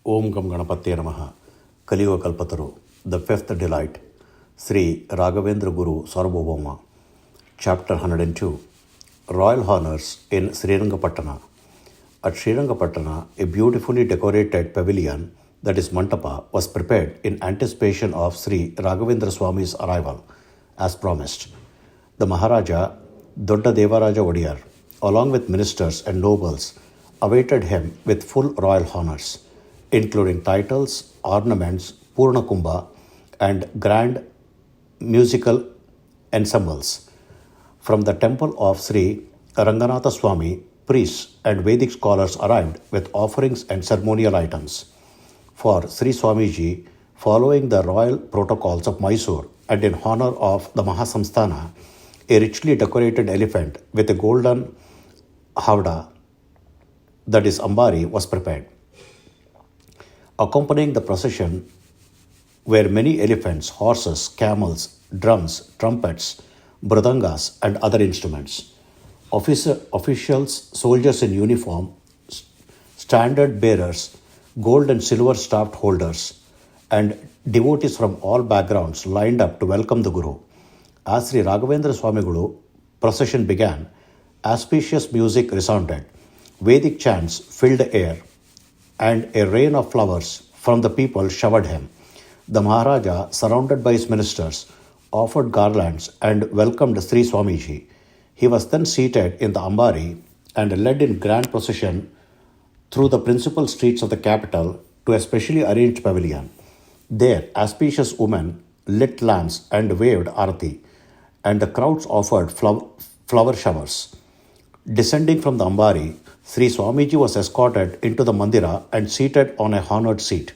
Om Gam Ganapatye Namaha. Kaliyugada Kalpataru. The Fifth Delight. Sri Raghavendra Gurusarvabhauma. Chapter 102. Royal Honours in Srirangapattana. At Srirangapattana, a beautifully decorated pavilion, that is Mantapa, was prepared in anticipation of Sri Raghavendra Swami's arrival, as promised. The Maharaja, Chikka Devaraja Odeyar, along with ministers and nobles, awaited him with full royal honours, including titles, ornaments, Purna Kumbha, and grand musical ensembles. From the temple of Sri Ranganatha Swami, priests and Vedic scholars arrived with offerings and ceremonial items. For Sri Swamiji, following the royal protocols of Mysore and in honor of the Mahasamsthana, a richly decorated elephant with a golden havda, that is Ambari, was prepared. Accompanying the procession were many elephants, horses, camels, drums, trumpets, mridangas, and other instruments. Officials, soldiers in uniform, standard bearers, gold and silver staff holders, and devotees from all backgrounds lined up to welcome the Guru. As Sri Raghavendra Swamiguru procession began, auspicious music resounded, Vedic chants filled the air, and a rain of flowers from the people showered him. The Maharaja, surrounded by his ministers, offered garlands and welcomed Sri Swamiji. He was then seated in the Ambari and led in grand procession through the principal streets of the capital to a specially arranged pavilion. There, auspicious women lit lamps and waved arati, and the crowds offered flower showers. Descending from the Ambari, Sri Swamiji was escorted into the Mandira and seated on a honored seat.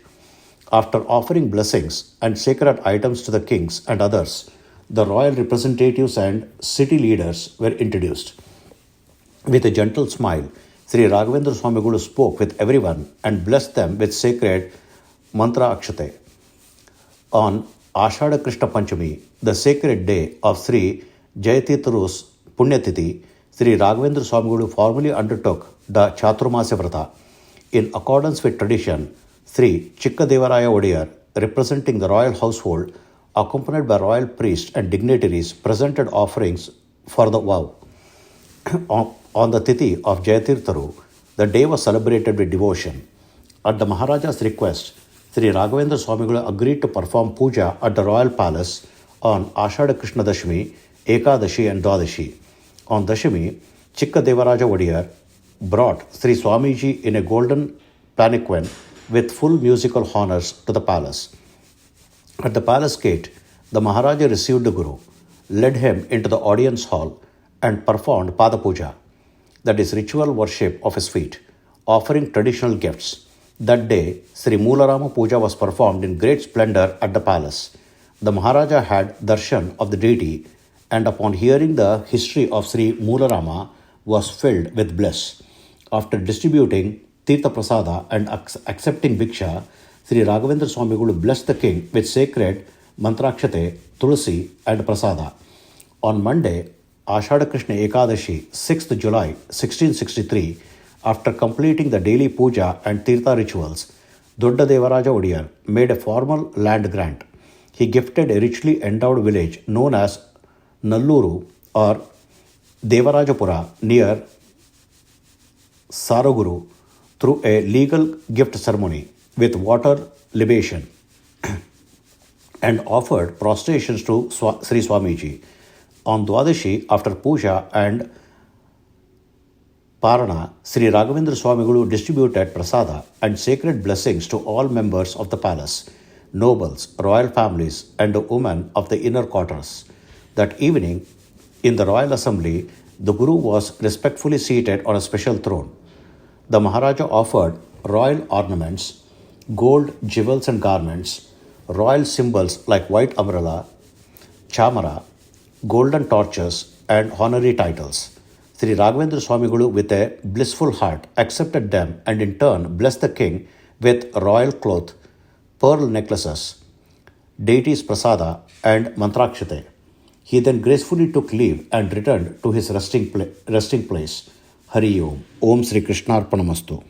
After offering blessings and sacred items to the kings and others, the royal representatives and city leaders were introduced. With a gentle smile, Sri Raghavendra Swamiguru spoke with everyone and blessed them with sacred mantra akshate. On Ashada Krishna Panchami, the sacred day of Sri Jayatirtharu's Punyatithi, Sri Raghavendra Swamiguru formally undertook the Chaturmasya Vrata. In accordance with tradition, Sri Chikka Devaraja Odeyar, representing the royal household, accompanied by royal priests and dignitaries, presented offerings for the vow. On the Tithi of Jayatirtharu, the day was celebrated with devotion. At the Maharaja's request, Sri Raghavendra Swamiguru agreed to perform puja at the royal palace on Ashada Krishna Dashami, Ekadashi and Dwadashi. On Dashami, Chikka Devaraja Odeyar brought Sri Swamiji in a golden palanquin with full musical honours to the palace. At the palace gate, the Maharaja received the Guru, led him into the audience hall, and performed Pada Puja, that is ritual worship of his feet, offering traditional gifts. That day, Sri Moolarama Puja was performed in great splendour at the palace. The Maharaja had darshan of the deity, and upon hearing the history of Sri Moolarama, was filled with bliss. After distributing Tirtha Prasada and accepting Bhiksha, Sri Raghavendra Swamiguru blessed the king with sacred Mantrakshate, Tulsi and Prasada. On Monday, Ashada Krishna Ekadashi, 6th July 1663, after completing the daily puja and Tirtha rituals, Chikka Devaraja Odeyar made a formal land grant. He gifted a richly endowed village known as Nalluru or Devarajapura near Saraguru through a legal gift ceremony with water libation and offered prostrations to Sri Swamiji. On Dwadashi, after puja and Parana, Sri Raghavendra Swamiguru distributed prasada and sacred blessings to all members of the palace, nobles, royal families, and the women of the inner quarters. That evening, in the royal assembly, the Guru was respectfully seated on a special throne. The Maharaja offered royal ornaments, gold jewels and garments, royal symbols like white umbrella, chamara, golden torches, and honorary titles. Sri Raghavendra Swamiguru, with a blissful heart, accepted them and in turn blessed the king with royal cloth, pearl necklaces, deities prasada, and mantrakshate. He then gracefully took leave and returned to his resting place. Hari Om. Om Sri Krishnarpanamastu.